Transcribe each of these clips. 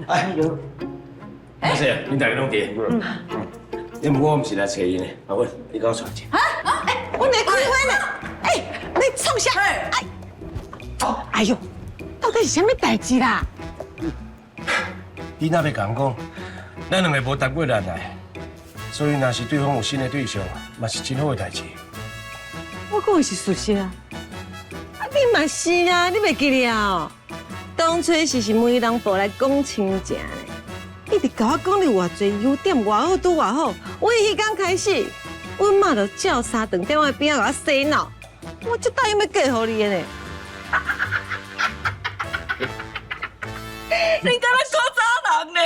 哎，阿姐，恁大家拢伫。因我唔是来找伊呢，阿文，你跟我传去。我没开会呢。你创啥？哎呦，到底是什么代志啦？你那要讲讲，咱两个无谈过恋爱，所以若是对方有新的对象，嘛是真好的代志。我讲的是事实啊。你嘛是啊，你袂记了？当初是媒人报来讲亲情的，一直甲我讲你偌侪优点，偌好拄偌好。我迄天开始，阮妈就照三顿在我边仔甲我洗脑，我这答应要嫁互你的呢。你敢若古早人呢？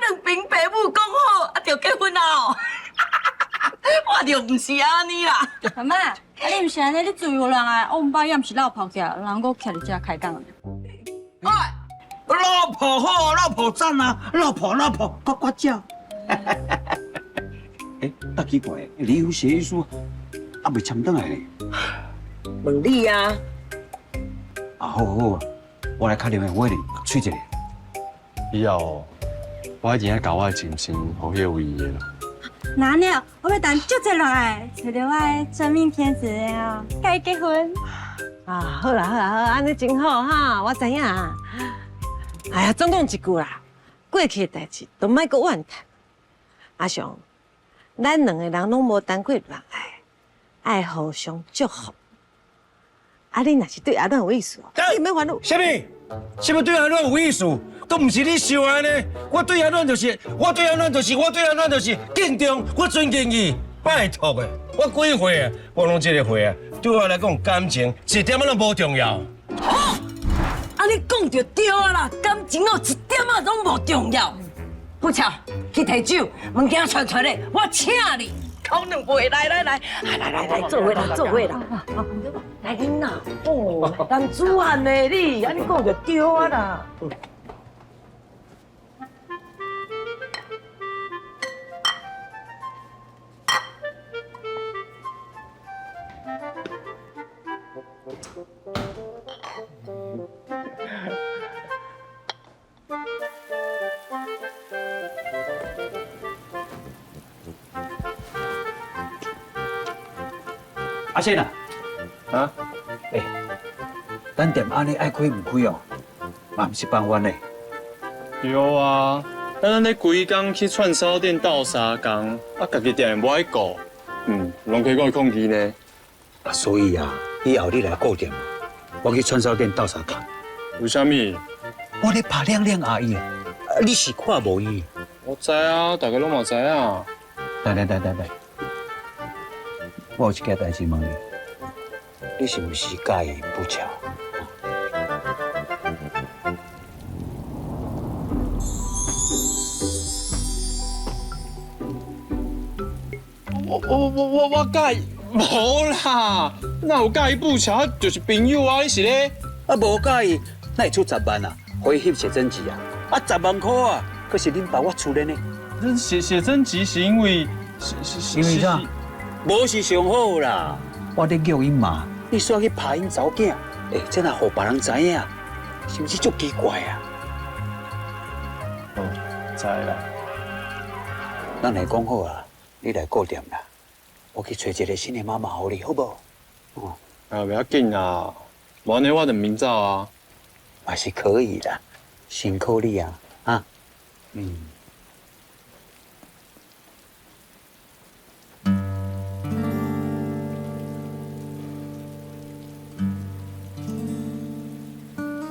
两边爸母讲好，就结婚啊！我就唔是安尼啦。妈妈，你唔是安尼，你自由人啊！我唔捌也唔是老婆家，人我徛伫遮开讲。喂，老婆好，老婆赞啊！老婆，呱叫。大奇怪，离婚协议书还未签登来呢。问你啊，好，我来打电话问你，催一下。以后我一定要把我的真心互迄位的啦。哪了？我要等就这来，找到我的真命天子了，该结婚。啊，好啦，安尼真好哈，我知影。哎呀，总讲一句啦，过去的代志都莫阁怨叹。阿雄，咱两个人拢无谈过恋爱，爱互相祝福。啊，你若是对阿伦有意思，你免烦恼。什么？什么对阿伦有意思？都唔是你想的呢。我对阿伦就是敬重，我尊敬伊。拜托的，我几岁啊？我拢这个岁啊，对我来讲感情一点仔都无重要。好，安尼讲就对啊啦，感情哦一点仔拢无重要。不巧去摕酒，物件传的，我请你。口两杯，来，做伙啦。来囡仔，哦，男子汉的你，安尼讲就对啊啦。阿仙啊，咱店安尼爱开唔开哦，嘛唔是办法呢。有啊，咱咧规工去串烧店斗相共，家己店无爱顾，拢可以讲控制呢。所以啊，以后你来顾店，我去串烧店斗相共。为什么？我咧拍亮阿姨，你是看无伊？我知啊，大家拢嘛知啊。来，我有一件代志问你，你是不是介意不巧？我介意，无啦，哪有介意不巧，就是朋友啊，你是咧？无介意，那会出10万啊？可以翕写真集啊！10万块啊，可是恁爸我出的呢。写真集是因为因为啥？无是上好啦！我咧叫伊妈，你煞去拍因查某囝，这若互别人知影，是不是足奇怪啊？知啦。咱来讲好啊，你来顾店啦，我去找一个新的妈妈互你，好不？不要紧啊，无安尼我就明早啊。嘛是可以的，辛苦你啊，啊，